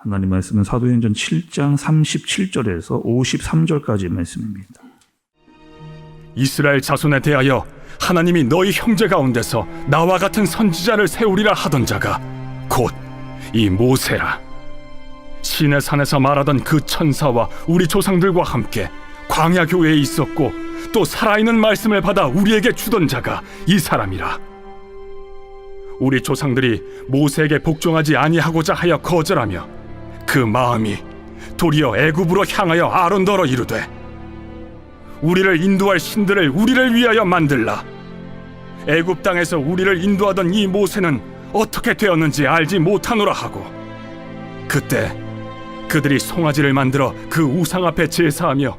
하나님 말씀은 사도행전 7장 37절에서 53절까지 말씀입니다. 이스라엘 자손에 대하여 하나님이 너희 형제 가운데서 나와 같은 선지자를 세우리라 하던 자가 곧 이 모세라. 시내 산에서 말하던 그 천사와 우리 조상들과 함께 광야 교회에 있었고 또 살아있는 말씀을 받아 우리에게 주던 자가 이 사람이라. 우리 조상들이 모세에게 복종하지 아니하고자 하여 거절하며 그 마음이 도리어 애굽으로 향하여 아론더러 이르되 우리를 인도할 신들을 우리를 위하여 만들라. 애굽 땅에서 우리를 인도하던 이 모세는 어떻게 되었는지 알지 못하노라 하고 그때 그들이 송아지를 만들어 그 우상 앞에 제사하며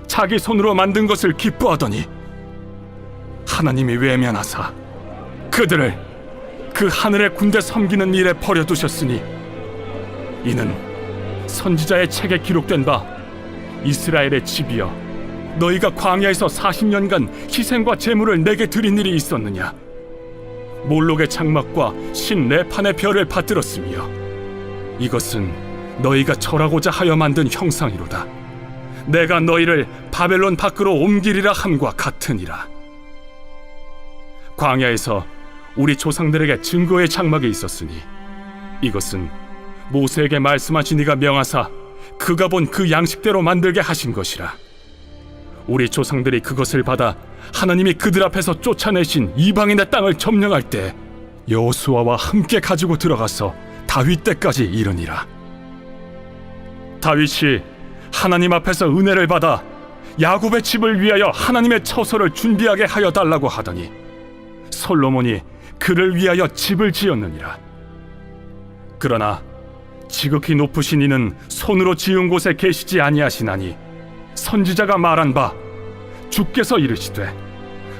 자기 손으로 만든 것을 기뻐하더니 하나님이 외면하사 그들을 그 하늘의 군대 섬기는 일에 버려두셨으니 이는 선지자의 책에 기록된 바 이스라엘의 집이여 너희가 광야에서 40년간 희생과 제물을 내게 드린 일이 있었느냐. 몰록의 장막과 신 레판의 별을 받들었으며 이것은 너희가 절하고자 하여 만든 형상이로다. 내가 너희를 바벨론 밖으로 옮기리라 함과 같으니라. 광야에서 우리 조상들에게 증거의 장막이 있었으니 이것은 모세에게 말씀하신 이가 명하사 그가 본 그 양식대로 만들게 하신 것이라. 우리 조상들이 그것을 받아 하나님이 그들 앞에서 쫓아내신 이방인의 땅을 점령할 때 여호수아와 함께 가지고 들어가서 다윗 때까지 이르니라. 다윗이 하나님 앞에서 은혜를 받아 야곱의 집을 위하여 하나님의 처소를 준비하게 하여 달라고 하더니 솔로몬이 그를 위하여 집을 지었느니라. 그러나 지극히 높으신 이는 손으로 지은 곳에 계시지 아니하시나니 선지자가 말한 바 주께서 이르시되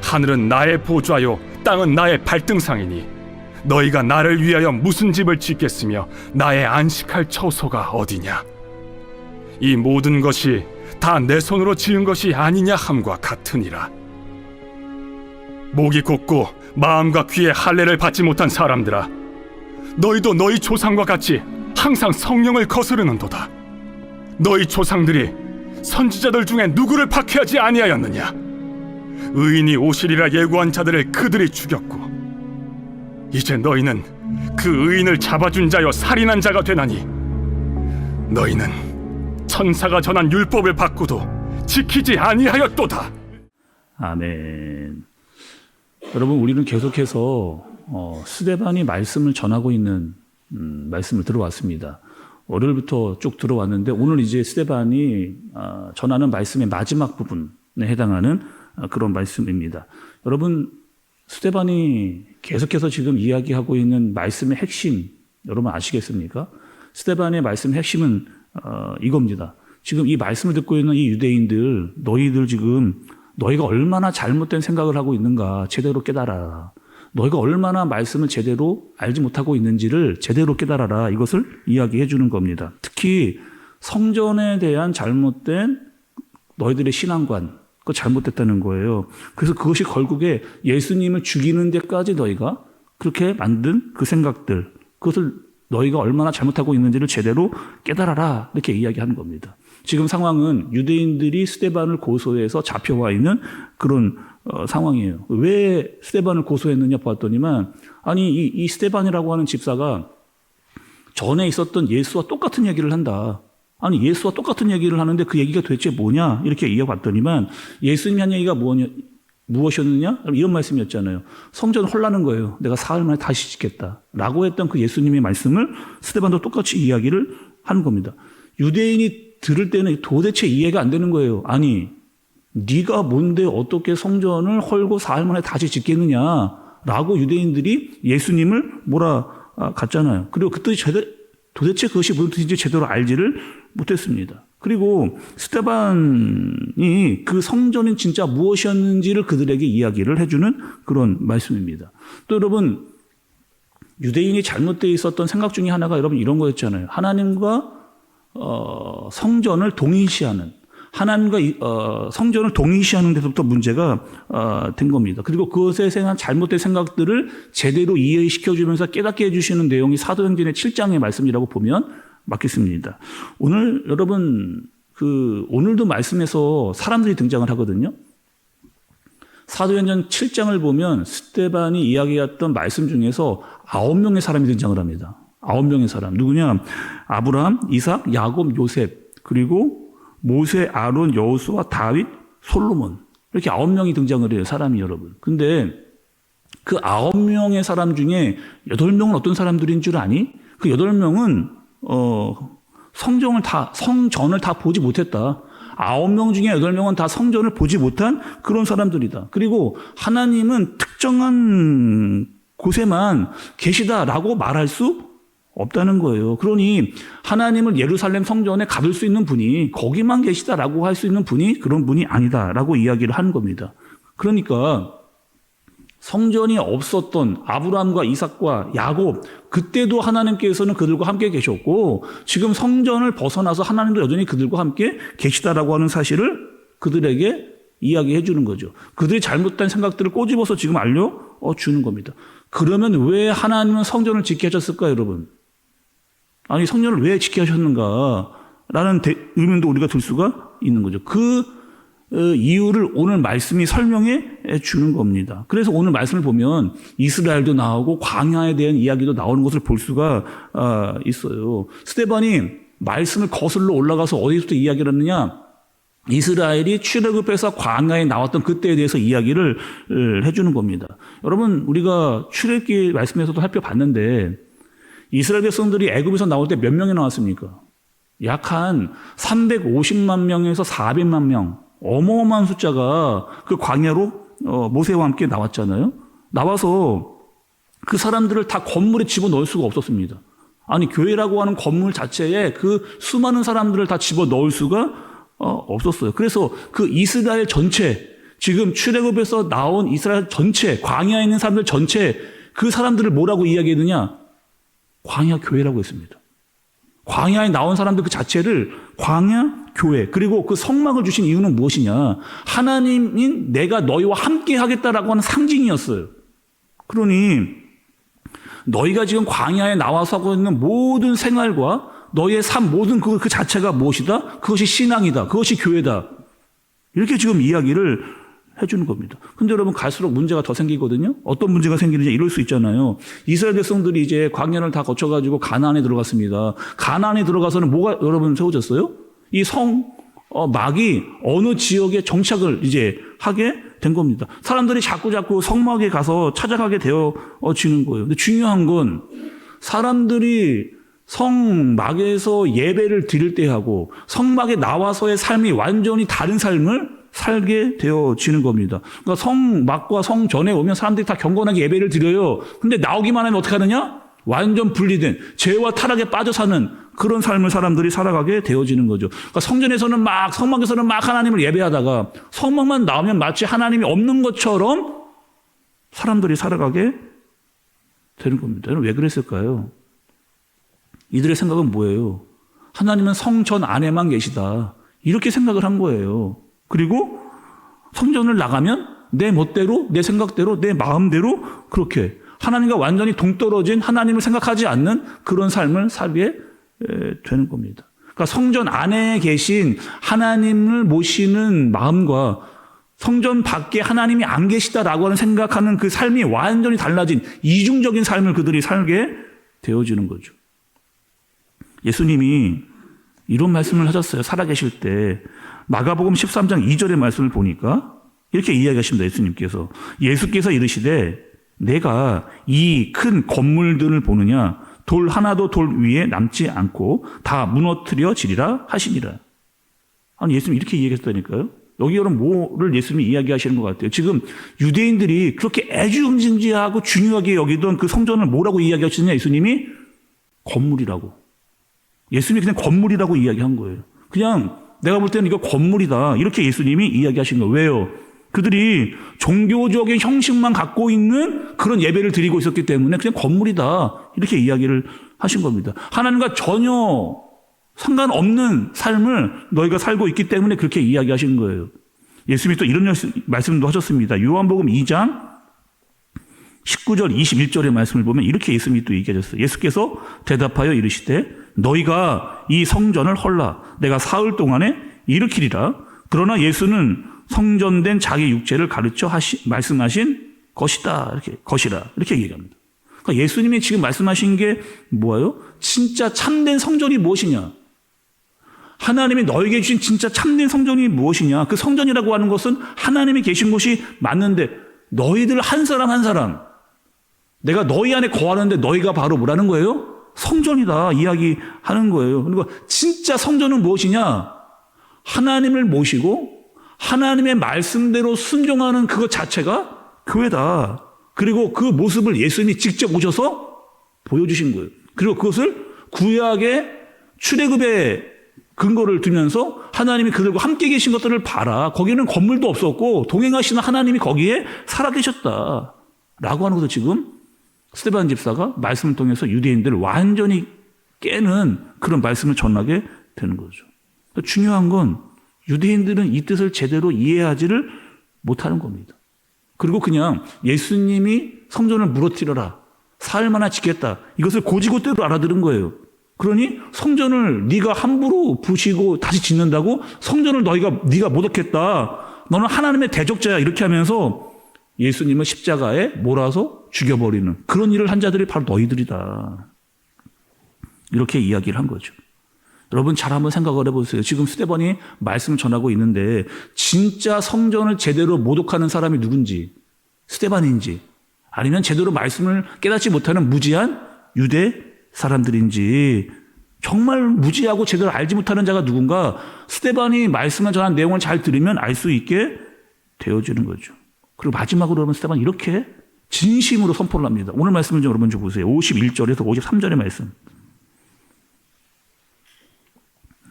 하늘은 나의 보좌요 땅은 나의 발등상이니 너희가 나를 위하여 무슨 집을 짓겠으며 나의 안식할 처소가 어디냐. 이 모든 것이 다 내 손으로 지은 것이 아니냐 함과 같으니라. 목이 곧고 마음과 귀에 할례를 받지 못한 사람들아, 너희도 너희 조상과 같이 항상 성령을 거스르는도다. 너희 조상들이 선지자들 중에 누구를 박해하지 아니하였느냐. 의인이 오시리라 예고한 자들을 그들이 죽였고 이제 너희는 그 의인을 잡아준 자여 살인한 자가 되나니 너희는 천사가 전한 율법을 받고도 지키지 아니하였도다. 아멘. 여러분, 우리는 계속해서 스데반이 말씀을 전하고 있는 말씀을 들어왔습니다. 월요일부터 쭉 들어왔는데 오늘 이제 스데반이 전하는 말씀의 마지막 부분에 해당하는 그런 말씀입니다. 여러분, 스데반이 계속해서 지금 이야기하고 있는 말씀의 핵심 여러분 아시겠습니까? 스데반의 말씀의 핵심은 이겁니다. 지금 이 말씀을 듣고 있는 이 유대인들, 너희들 지금 너희가 얼마나 잘못된 생각을 하고 있는가 제대로 깨달아라. 너희가 얼마나 말씀을 제대로 알지 못하고 있는지를 제대로 깨달아라. 이것을 이야기해 주는 겁니다. 특히 성전에 대한 잘못된 너희들의 신앙관, 그거 잘못됐다는 거예요. 그래서 그것이 결국에 예수님을 죽이는 데까지 너희가 그렇게 만든 그 생각들, 그것을 너희가 얼마나 잘못하고 있는지를 제대로 깨달아라. 이렇게 이야기하는 겁니다. 지금 상황은 유대인들이 스데반을 고소해서 잡혀와 있는 그런 상황이에요. 왜 스데반을 고소했느냐 봤더니만, 아니 이 스데반이라고 하는 집사가 전에 있었던 예수와 똑같은 얘기를 한다. 아니 예수와 똑같은 얘기를 하는데 그 얘기가 도대체 뭐냐 이렇게 이어봤더니만 예수님이 한 얘기가 무엇이었느냐? 이런 말씀이었잖아요. 성전 헐라는 거예요. 내가 사흘 만에 다시 짓겠다 라고 했던 그 예수님의 말씀을 스데반도 똑같이 이야기를 하는 겁니다. 유대인이 들을 때는 도대체 이해가 안 되는 거예요. 아니 네가 뭔데 어떻게 성전을 헐고 사흘 만에 다시 짓겠느냐라고 유대인들이 예수님을 몰아갔잖아요. 그리고 그때 도대체 그것이 무슨 뜻인지 제대로 알지를 못했습니다. 그리고 스데반이 그 성전이 진짜 무엇이었는지를 그들에게 이야기를 해주는 그런 말씀입니다. 또 여러분, 유대인이 잘못되어 있었던 생각 중에 하나가 여러분 이런 거였잖아요. 하나님과 성전을 동일시하는, 하나님과 성전을 동일시하는 데서부터 문제가 된 겁니다. 그리고 그것에 대한 잘못된 생각들을 제대로 이해시켜주면서 깨닫게 해주시는 내용이 사도행전의 7장의 말씀이라고 보면 맡겼습니다. 오늘 여러분 오늘도 말씀에서 사람들이 등장을 하거든요. 사도행전 7장을 보면 스데반이 이야기했던 말씀 중에서 9명의 사람이 등장을 합니다. 9명의 사람. 누구냐? 아브라함, 이삭, 야곱, 요셉, 그리고 모세, 아론, 여호수아, 다윗, 솔로몬. 이렇게 9명이 등장을 해요. 사람이 여러분. 근데 그 9명의 사람 중에 8명은 어떤 사람들인 줄 아니? 그 8명은 성전을 다 보지 못했다. 9명 중에 8명은 다 성전을 보지 못한 그런 사람들이다. 그리고 하나님은 특정한 곳에만 계시다라고 말할 수 없다는 거예요. 그러니 하나님을 예루살렘 성전에 가둘 수 있는 분이 거기만 계시다라고 할 수 있는 분이 그런 분이 아니다라고 이야기를 하는 겁니다. 그러니까 성전이 없었던 아브라함과 이삭과 야곱, 그때도 하나님께서는 그들과 함께 계셨고 지금 성전을 벗어나서 하나님도 여전히 그들과 함께 계시다라고 하는 사실을 그들에게 이야기해 주는 거죠. 그들이 잘못된 생각들을 꼬집어서 지금 알려주는 겁니다. 그러면 왜 하나님은 성전을 지키게 하셨을까, 여러분? 아니, 성전을 왜 지키게 하셨는가? 라는 의문도 우리가 들 수가 있는 거죠. 그 이유를 오늘 말씀이 설명해 주는 겁니다. 그래서 오늘 말씀을 보면 이스라엘도 나오고 광야에 대한 이야기도 나오는 것을 볼 수가 있어요. 스데반이 말씀을 거슬러 올라가서 어디서부터 이야기를 했느냐? 이스라엘이 출애굽해서 광야에 나왔던 그때에 대해서 이야기를 해주는 겁니다. 여러분, 우리가 출애굽기 말씀에서도 살펴봤는데 이스라엘 백성들이 애굽에서 나올 때 몇 명이 나왔습니까? 약 한 350만 명에서 400만 명, 어마어마한 숫자가 그 광야로 모세와 함께 나왔잖아요. 나와서 그 사람들을 다 건물에 집어넣을 수가 없었습니다. 아니, 교회라고 하는 건물 자체에 그 수많은 사람들을 다 집어넣을 수가 없었어요. 그래서 그 이스라엘 전체, 지금 출애굽에서 나온 이스라엘 전체, 광야에 있는 사람들 전체, 그 사람들을 뭐라고 이야기했느냐? 광야 교회라고 했습니다. 광야에 나온 사람들 그 자체를 광야 교회, 그리고 그 성막을 주신 이유는 무엇이냐? 하나님인 내가 너희와 함께 하겠다라고 하는 상징이었어요. 그러니 너희가 지금 광야에 나와서 하고 있는 모든 생활과 너희의 삶 모든 그 자체가 무엇이다? 그것이 신앙이다. 그것이 교회다. 이렇게 지금 이야기를 해주는 겁니다. 근데 여러분, 갈수록 문제가 더 생기거든요. 어떤 문제가 생기는지 이럴 수 있잖아요. 이스라엘 백성들이 이제 광야를 다 거쳐가지고 가나안에 들어갔습니다. 가나안에 들어가서는 뭐가 여러분 세워졌어요? 이 성막이 어느 지역에 정착을 이제 하게 된 겁니다. 사람들이 자꾸 성막에 가서 찾아가게 되어지는 거예요. 근데 중요한 건 사람들이 성막에서 예배를 드릴 때 하고 성막에 나와서의 삶이 완전히 다른 삶을 살게 되어지는 겁니다. 그러니까 성막과 성전에 오면 사람들이 다 경건하게 예배를 드려요. 근데 나오기만 하면 어떻게 하느냐? 완전 분리된 죄와 타락에 빠져 사는 그런 삶을 사람들이 살아가게 되어지는 거죠. 그러니까 성막에서는 막 하나님을 예배하다가 성막만 나오면 마치 하나님이 없는 것처럼 사람들이 살아가게 되는 겁니다. 여러분, 왜 그랬을까요? 이들의 생각은 뭐예요? 하나님은 성전 안에만 계시다. 이렇게 생각을 한 거예요. 그리고 성전을 나가면 내 멋대로, 내 생각대로, 내 마음대로 그렇게 하나님과 완전히 동떨어진 하나님을 생각하지 않는 그런 삶을 살게 되는 겁니다. 그러니까 성전 안에 계신 하나님을 모시는 마음과 성전 밖에 하나님이 안 계시다라고 하는 생각하는 그 삶이 완전히 달라진 이중적인 삶을 그들이 살게 되어지는 거죠. 예수님이 이런 말씀을 하셨어요. 살아계실 때 마가복음 13장 2절의 말씀을 보니까 이렇게 이야기하십니다. 예수께서 이르시되 내가 이 큰 건물들을 보느냐? 돌 하나도 돌 위에 남지 않고 다 무너뜨려지리라 하시니라. 아니, 예수님이 이렇게 이야기했다니까요. 여기 여러분 뭐를 예수님이 이야기하시는 것 같아요. 지금 유대인들이 그렇게 애지중지하고 중요하게 여기던 그 성전을 뭐라고 이야기하시느냐? 예수님이 건물이라고. 예수님이 그냥 건물이라고 이야기한 거예요. 그냥 내가 볼 때는 이거 건물이다. 이렇게 예수님이 이야기하신 거예요. 왜요? 그들이 종교적인 형식만 갖고 있는 그런 예배를 드리고 있었기 때문에 그냥 건물이다. 이렇게 이야기를 하신 겁니다. 하나님과 전혀 상관없는 삶을 너희가 살고 있기 때문에 그렇게 이야기하신 거예요. 예수님이 또 이런 말씀도 하셨습니다. 요한복음 2장 19절 21절의 말씀을 보면 이렇게 예수님이 또 얘기하셨어요. 예수께서 대답하여 이르시되 너희가 이 성전을 헐라 내가 사흘 동안에 일으키리라. 그러나 예수는 성전된 자기 육체를 가르쳐 말씀하신 것이다. 이렇게 얘기합니다. 그러니까 예수님이 지금 말씀하신 게 뭐예요? 진짜 참된 성전이 무엇이냐? 하나님이 너에게 주신 진짜 참된 성전이 무엇이냐? 그 성전이라고 하는 것은 하나님이 계신 곳이 맞는데 너희들 한 사람 한 사람 내가 너희 안에 거하는데 너희가 바로 뭐라는 거예요? 성전이다 이야기하는 거예요. 그러니까 진짜 성전은 무엇이냐? 하나님을 모시고 하나님의 말씀대로 순종하는 그것 자체가 교회다. 그리고 그 모습을 예수님이 직접 오셔서 보여주신 거예요. 그리고 그것을 구약의 출애굽의 근거를 두면서 하나님이 그들과 함께 계신 것들을 봐라. 거기는 건물도 없었고 동행하시는 하나님이 거기에 살아계셨다. 라고 하는 것을 지금 스데반 집사가 말씀을 통해서 유대인들을 완전히 깨는 그런 말씀을 전하게 되는 거죠. 중요한 건 유대인들은 이 뜻을 제대로 이해하지를 못하는 겁니다. 그리고 그냥 예수님이 성전을 무너뜨려라. 사흘만에 짓겠다. 이것을 고지고대로 알아들은 거예요. 그러니 성전을 네가 함부로 부시고 다시 짓는다고 성전을 네가 못 얻겠다. 너는 하나님의 대적자야. 이렇게 하면서 예수님을 십자가에 몰아서 죽여버리는 그런 일을 한 자들이 바로 너희들이다. 이렇게 이야기를 한 거죠. 여러분 잘 한번 생각을 해보세요. 지금 스데반이 말씀을 전하고 있는데 진짜 성전을 제대로 모독하는 사람이 누군지 스데반인지 아니면 제대로 말씀을 깨닫지 못하는 무지한 유대 사람들인지 정말 무지하고 제대로 알지 못하는 자가 누군가 스데반이 말씀을 전한 내용을 잘 들으면 알 수 있게 되어지는 거죠. 그리고 마지막으로 여러분 스데반이 이렇게 진심으로 선포를 합니다. 오늘 말씀을 좀 여러분 좀 보세요. 51절에서 53절의 말씀.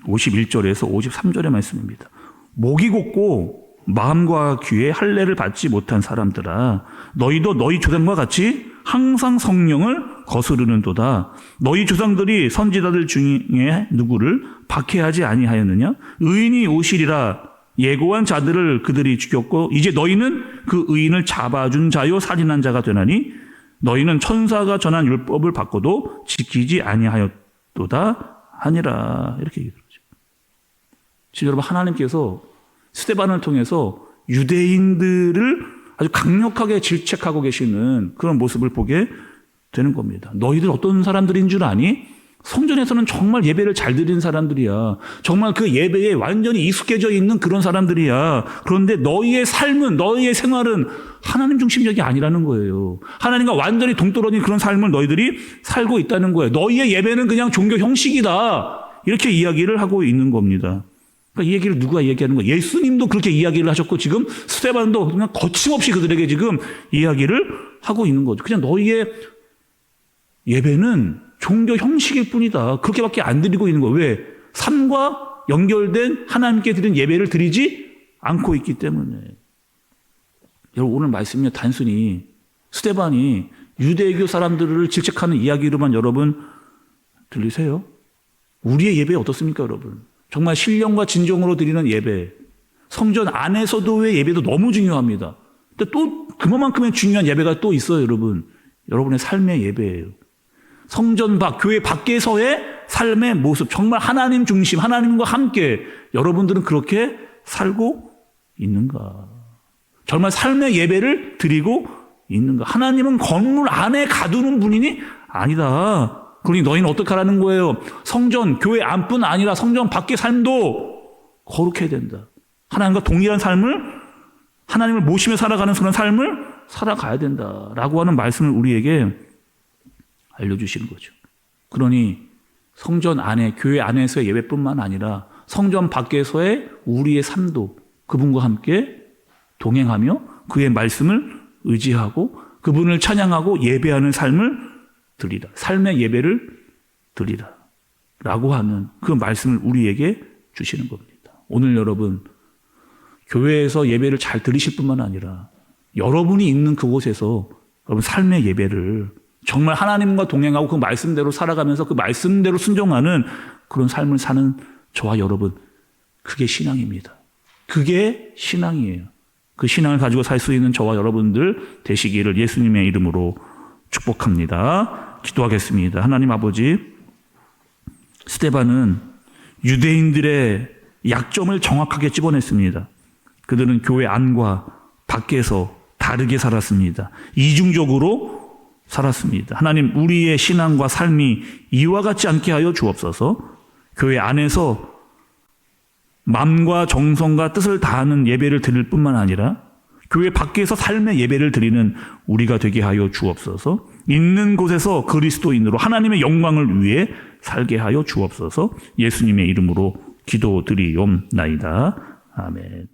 51절에서 53절의 말씀입니다. 목이 곧고 마음과 귀에 할례를 받지 못한 사람들아 너희도 너희 조상과 같이 항상 성령을 거스르는도다. 너희 조상들이 선지자들 중에 누구를 박해하지 아니하였느냐? 의인이 오시리라 예고한 자들을 그들이 죽였고 이제 너희는 그 의인을 잡아준 자요 살인한 자가 되나니 너희는 천사가 전한 율법을 받고도 지키지 아니하였도다 하니라. 이렇게 얘기하죠. 지금 여러분 하나님께서 스데반을 통해서 유대인들을 아주 강력하게 질책하고 계시는 그런 모습을 보게 되는 겁니다. 너희들 어떤 사람들인 줄 아니? 성전에서는 정말 예배를 잘 드리는 사람들이야. 정말 그 예배에 완전히 익숙해져 있는 그런 사람들이야. 그런데 너희의 삶은, 너희의 생활은 하나님 중심적이 아니라는 거예요. 하나님과 완전히 동떨어진 그런 삶을 너희들이 살고 있다는 거예요. 너희의 예배는 그냥 종교 형식이다. 이렇게 이야기를 하고 있는 겁니다. 그러니까 이 얘기를 누가 얘기하는 거예요? 예수님도 그렇게 이야기를 하셨고 지금 스데반도 그냥 거침없이 그들에게 지금 이야기를 하고 있는 거죠. 그냥 너희의 예배는 종교 형식일 뿐이다. 그렇게밖에 안 드리고 있는 거예요. 왜? 삶과 연결된 하나님께 드린 예배를 드리지 않고 있기 때문에. 여러분 오늘 말씀은요 단순히 스데반이 유대교 사람들을 질책하는 이야기로만 여러분 들리세요? 우리의 예배 어떻습니까 여러분? 정말 신령과 진정으로 드리는 예배, 성전 안에서도의 예배도 너무 중요합니다. 근데 또 그만큼의 중요한 예배가 또 있어요 여러분. 여러분의 삶의 예배예요. 성전 밖, 교회 밖에서의 삶의 모습, 정말 하나님 중심, 하나님과 함께 여러분들은 그렇게 살고 있는가? 정말 삶의 예배를 드리고 있는가? 하나님은 건물 안에 가두는 분이니 아니다. 그러니 너희는 어떻게 하라는 거예요? 성전, 교회 안뿐 아니라 성전 밖의 삶도 거룩해야 된다. 하나님과 동일한 삶을, 하나님을 모시며 살아가는 그런 삶을 살아가야 된다라고 하는 말씀을 우리에게 알려주시는 거죠. 그러니 성전 안에, 교회 안에서의 예배뿐만 아니라 성전 밖에서의 우리의 삶도 그분과 함께 동행하며 그의 말씀을 의지하고 그분을 찬양하고 예배하는 삶을 드리라. 삶의 예배를 드리라. 라고 하는 그 말씀을 우리에게 주시는 겁니다. 오늘 여러분, 교회에서 예배를 잘 드리실 뿐만 아니라 여러분이 있는 그곳에서 여러분 삶의 예배를 정말 하나님과 동행하고 그 말씀대로 살아가면서 그 말씀대로 순종하는 그런 삶을 사는 저와 여러분, 그게 신앙입니다. 그게 신앙이에요. 그 신앙을 가지고 살 수 있는 저와 여러분들 되시기를 예수님의 이름으로 축복합니다. 기도하겠습니다. 하나님 아버지, 스데반은 유대인들의 약점을 정확하게 찝어냈습니다. 그들은 교회 안과 밖에서 다르게 살았습니다. 이중적으로 살았습니다. 하나님, 우리의 신앙과 삶이 이와 같지 않게 하여 주옵소서. 교회 안에서 마음과 정성과 뜻을 다하는 예배를 드릴 뿐만 아니라 교회 밖에서 삶의 예배를 드리는 우리가 되게 하여 주옵소서. 있는 곳에서 그리스도인으로 하나님의 영광을 위해 살게 하여 주옵소서. 예수님의 이름으로 기도드리옵나이다. 아멘.